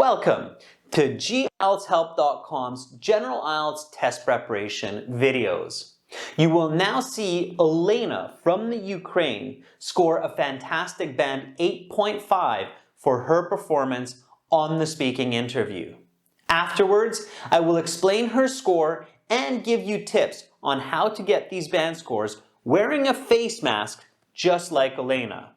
Welcome to IELTShelp.com's General IELTS test preparation videos. You will now see Elena from the Ukraine score a fantastic band 8.5 for her performance on the speaking interview. Afterwards, I will explain her score and give you tips on how to get these band scores wearing a face mask just like Elena.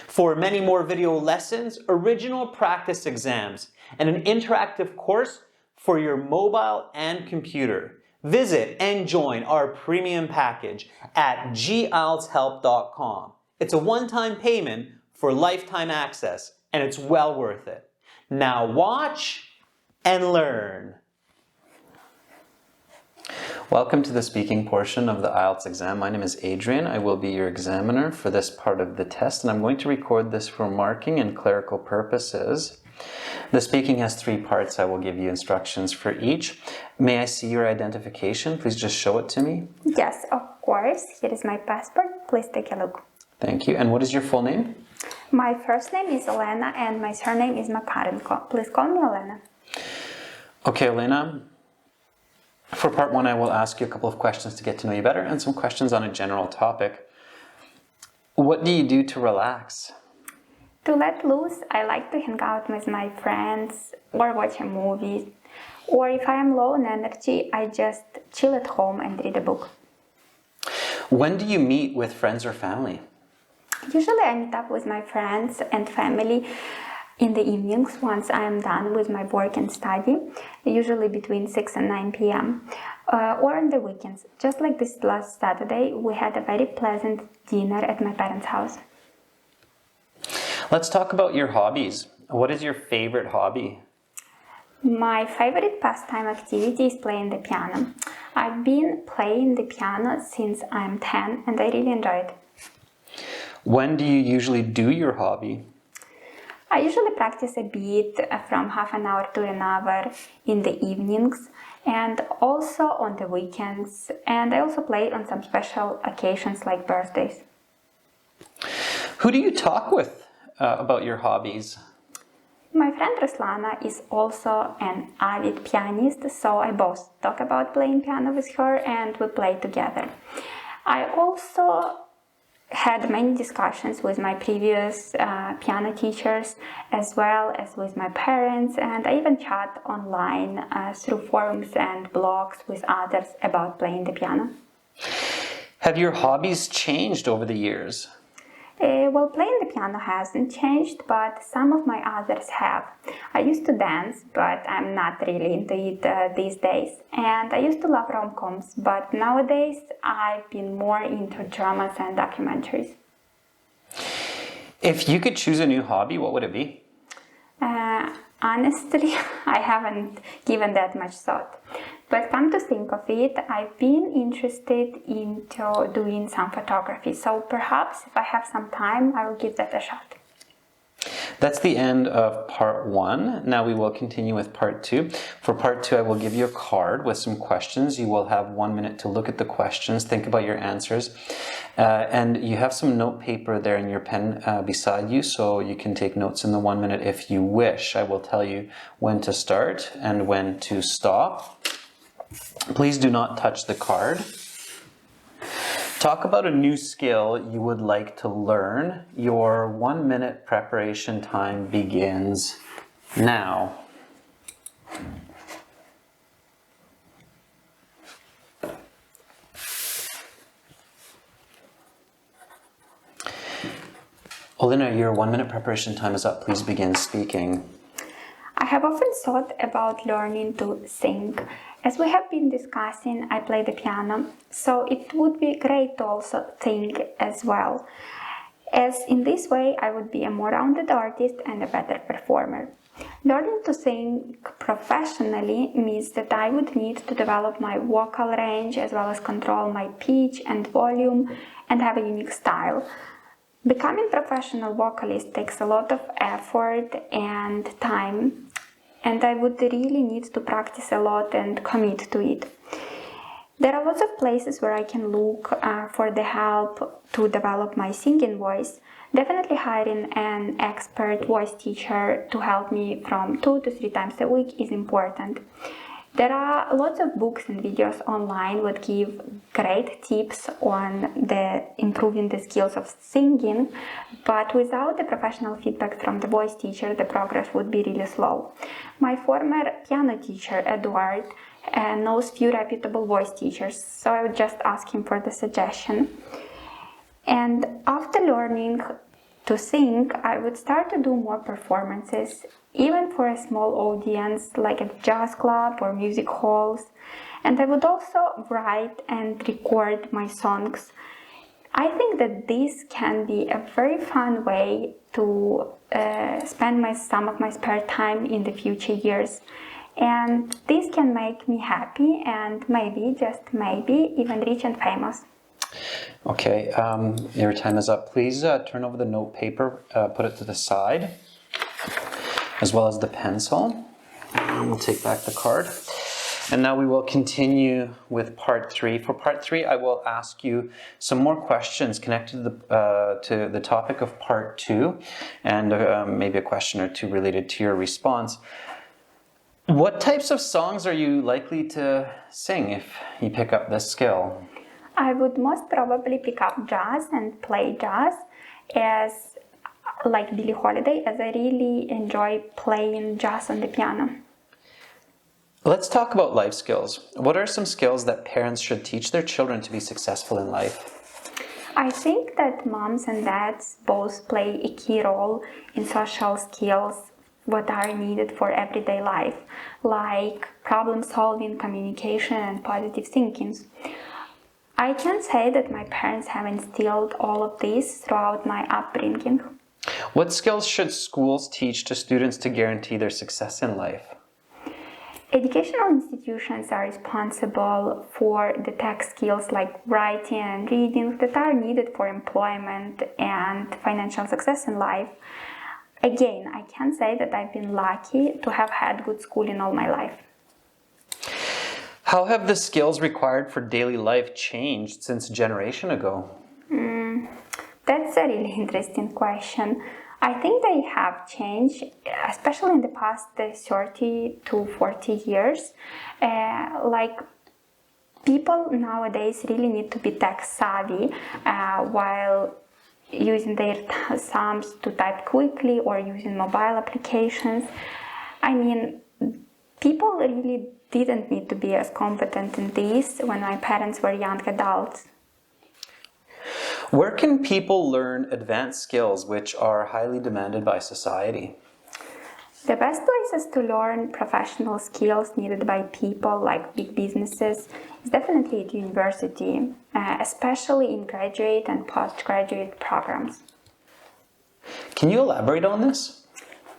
For many more video lessons, original practice exams, and an interactive course for your mobile and computer, visit and join our premium package at IELTShelp.com. It's a one-time payment for lifetime access, and it's well worth it. Now watch and learn. Welcome to the speaking portion of the IELTS exam. My name is Adrian. I will be your examiner for this part of the test, and I'm going to record this for marking and clerical purposes. The speaking has 3 parts. I will give you instructions for each. May I see your identification? Please just show it to me. Yes, of course. Here is my passport. Please take a look. Thank you. And what is your full name? My first name is Elena and my surname is Makarenko. Please call me Elena. Okay, Elena. For part 1, I will ask you a couple of questions to get to know you better and some questions on a general topic. What do you do to relax? To let loose, I like to hang out with my friends or watch a movie. Or if I am low on energy, I just chill at home and read a book. When do you meet with friends or family? Usually I meet up with my friends and family in the evenings once I am done with my work and study, usually between 6 and 9 p.m. Or on the weekends. Just like this last Saturday, we had a very pleasant dinner at my parents' house. Let's talk about your hobbies. What is your favorite hobby? My favorite pastime activity is playing the piano. I've been playing the piano since I'm 10 and I really enjoy it. When do you usually do your hobby? I usually practice a bit from half an hour to an hour in the evenings and also on the weekends, and I also play on some special occasions like birthdays. Who do you talk with about your hobbies? My friend Ruslana is also an avid pianist, so I both talk about playing piano with her and we play together. I also had many discussions with my previous piano teachers as well as with my parents, and I even chat online through forums and blogs with others about playing the piano. Have your hobbies changed over the years? Well, playing the piano hasn't changed, but some of my others have. I used to dance, but I'm not really into it these days. And I used to love rom-coms, but nowadays I've been more into dramas and documentaries. If you could choose a new hobby, what would it be? Honestly, I haven't given that much thought. But come to think of it, I've been interested into doing some photography. So perhaps if I have some time, I will give that a shot. That's the end of part 1. Now we will continue with part 2. For part 2, I will give you a card with some questions. You will have 1 minute to look at the questions, think about your answers. And you have some note paper there in your pen beside you, so you can take notes in the 1 minute if you wish. I will tell you when to start and when to stop. Please do not touch the card. Talk about a new skill you would like to learn. Your 1 minute preparation time begins now. Olena, your 1 minute preparation time is up. Please begin speaking. I have often thought about learning to sing. As we have been discussing, I play the piano, so it would be great to also sing as well, as in this way I would be a more rounded artist and a better performer. Learning to sing professionally means that I would need to develop my vocal range as well as control my pitch and volume and have a unique style. Becoming a professional vocalist takes a lot of effort and time, and I would really need to practice a lot and commit to it. There are lots of places where I can look for the help to develop my singing voice, Definitely hiring an expert voice teacher to help me from 2 to 3 times a week is important. There are lots of books and videos online that give great tips on improving the skills of singing, but without the professional feedback from the voice teacher, the progress would be really slow. My former piano teacher, Edward, knows few reputable voice teachers, so I would just ask him for the suggestion. And after learning to sing, I would start to do more performances, even for a small audience like a jazz club or music halls. And I would also write and record my songs. I think that this can be a very fun way to spend some of my spare time in the future years. And this can make me happy and maybe, just maybe, even rich and famous. Okay, your time is up. Please turn over the note paper, put it to the side, as well as the pencil. And we'll take back the card. And now we will continue with part 3. For part 3, I will ask you some more questions connected to the topic of part 2, and maybe a question or two related to your response. What types of songs are you likely to sing if you pick up this skill? I would most probably pick up jazz and play jazz as like Billie Holiday, as I really enjoy playing jazz on the piano. Let's talk about life skills. What are some skills that parents should teach their children to be successful in life? I think that moms and dads both play a key role in social skills what are needed for everyday life, like problem solving, communication, and positive thinking. I can say that my parents have instilled all of this throughout my upbringing. What skills should schools teach to students to guarantee their success in life? Educational institutions are responsible for the tech skills like writing and reading that are needed for employment and financial success in life. Again, I can say that I've been lucky to have had good schooling all my life. How have the skills required for daily life changed since a generation ago? That's a really interesting question. I think they have changed, especially in the past 30 to 40 years. Like people nowadays really need to be tech savvy while using their thumbs to type quickly or using mobile applications. I mean, people really didn't need to be as competent in this when my parents were young adults. Where can people learn advanced skills which are highly demanded by society? The best places to learn professional skills needed by people like big businesses is definitely at university, especially in graduate and postgraduate programs. Can you elaborate on this?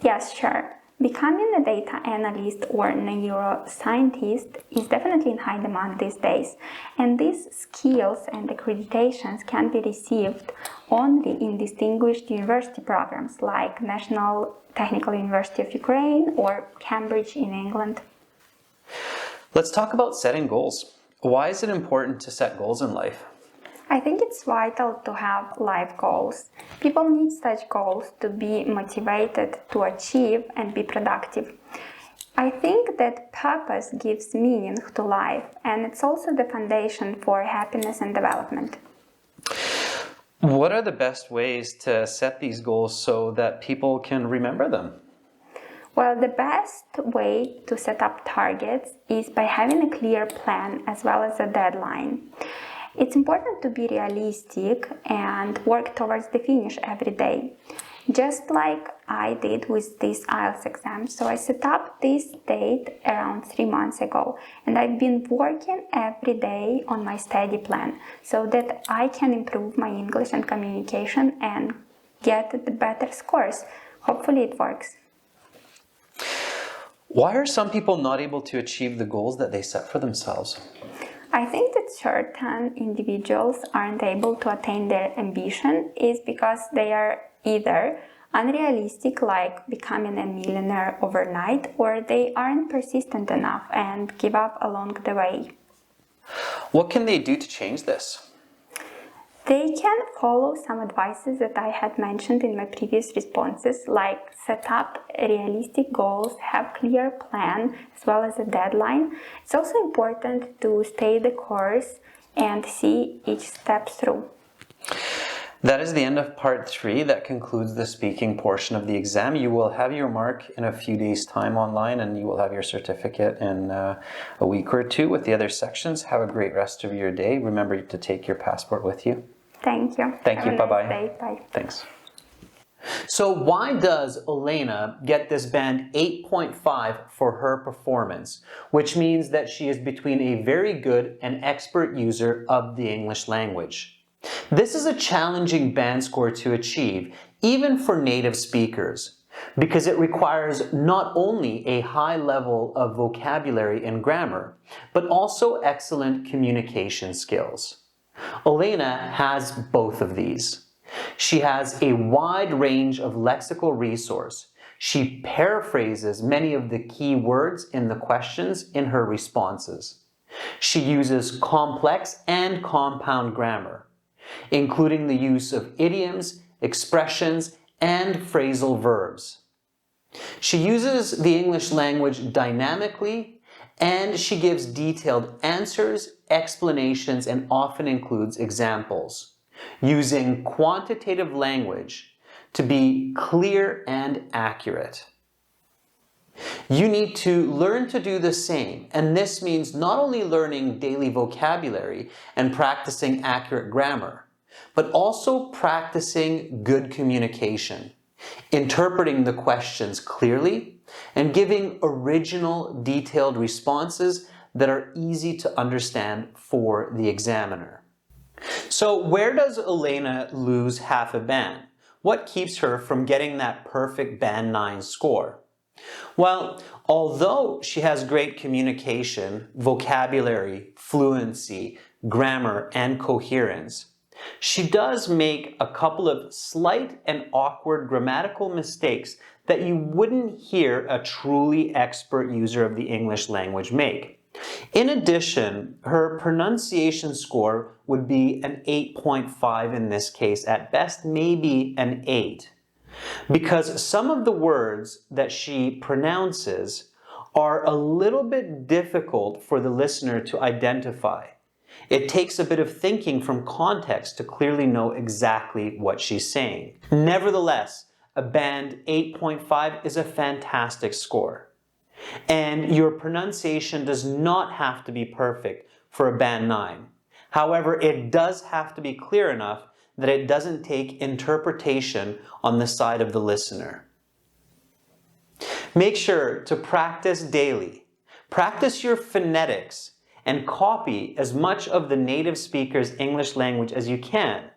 Yes, sure. Becoming a data analyst or neuroscientist is definitely in high demand these days, and these skills and accreditations can be received only in distinguished university programs like National Technical University of Ukraine or Cambridge in England. Let's talk about setting goals. Why is it important to set goals in life? I think it's vital to have life goals. People need such goals to be motivated to achieve and be productive. I think that purpose gives meaning to life, and it's also the foundation for happiness and development. What are the best ways to set these goals so that people can remember them? Well, the best way to set up targets is by having a clear plan as well as a deadline. It's important to be realistic and work towards the finish every day, just like I did with this IELTS exam. So I set up this date around 3 months ago, and I've been working every day on my study plan so that I can improve my English and communication and get the better scores. Hopefully it works. Why are some people not able to achieve the goals that they set for themselves? I think that certain individuals aren't able to attain their ambition is because they are either unrealistic, like becoming a millionaire overnight, or they aren't persistent enough and give up along the way. What can they do to change this? They can follow some advices that I had mentioned in my previous responses, like set up realistic goals, have clear plan, as well as a deadline. It's also important to stay the course and see each step through. That is the end of part 3. That concludes the speaking portion of the exam. You will have your mark in a few days' time online, and you will have your certificate in a week or 2 with the other sections. Have a great rest of your day. Remember to take your passport with you. Thank you. Thank you. Bye-bye. Nice day. Bye. Thanks. So why does Elena get this band 8.5 for her performance, which means that she is between a very good and expert user of the English language? This is a challenging band score to achieve, even for native speakers, because it requires not only a high level of vocabulary and grammar, but also excellent communication skills. Elena has both of these. She has a wide range of lexical resource. She paraphrases many of the key words in the questions in her responses. She uses complex and compound grammar, including the use of idioms, expressions, and phrasal verbs. She uses the English language dynamically, and she gives detailed answers, explanations, and often includes examples, using quantitative language to be clear and accurate. You need to learn to do the same, and this means not only learning daily vocabulary and practicing accurate grammar, but also practicing good communication, interpreting the questions clearly, and giving original, detailed responses that are easy to understand for the examiner. So where does Elena lose half a band? What keeps her from getting that perfect band 9 score? Well, although she has great communication, vocabulary, fluency, grammar, and coherence, she does make a couple of slight and awkward grammatical mistakes that you wouldn't hear a truly expert user of the English language make. In addition, her pronunciation score would be an 8.5 in this case, at best maybe an 8. Because some of the words that she pronounces are a little bit difficult for the listener to identify. It takes a bit of thinking from context to clearly know exactly what she's saying. Nevertheless, a band 8.5 is a fantastic score. And your pronunciation does not have to be perfect for a band 9. However, it does have to be clear enough that it doesn't take interpretation on the side of the listener. Make sure to practice daily. Practice your phonetics and copy as much of the native speaker's English language as you can.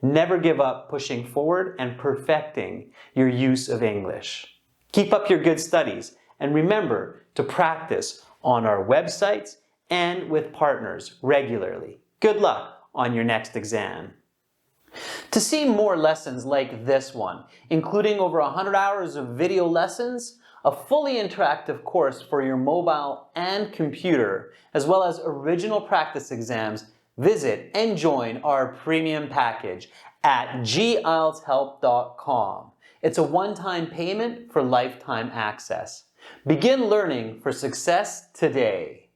Never give up pushing forward and perfecting your use of English. Keep up your good studies, and remember to practice on our websites and with partners regularly. Good luck on your next exam. To see more lessons like this one, including over 100 hours of video lessons, a fully interactive course for your mobile and computer, as well as original practice exams, visit and join our premium package at IELTShelp.com. It's a one-time payment for lifetime access. Begin learning for success today.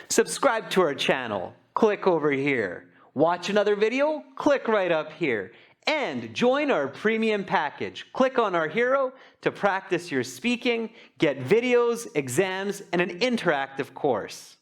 Subscribe to our channel. Click over here. Watch another video? Click right up here. And join our premium package. Click on our hero to practice your speaking, get videos, exams, and an interactive course.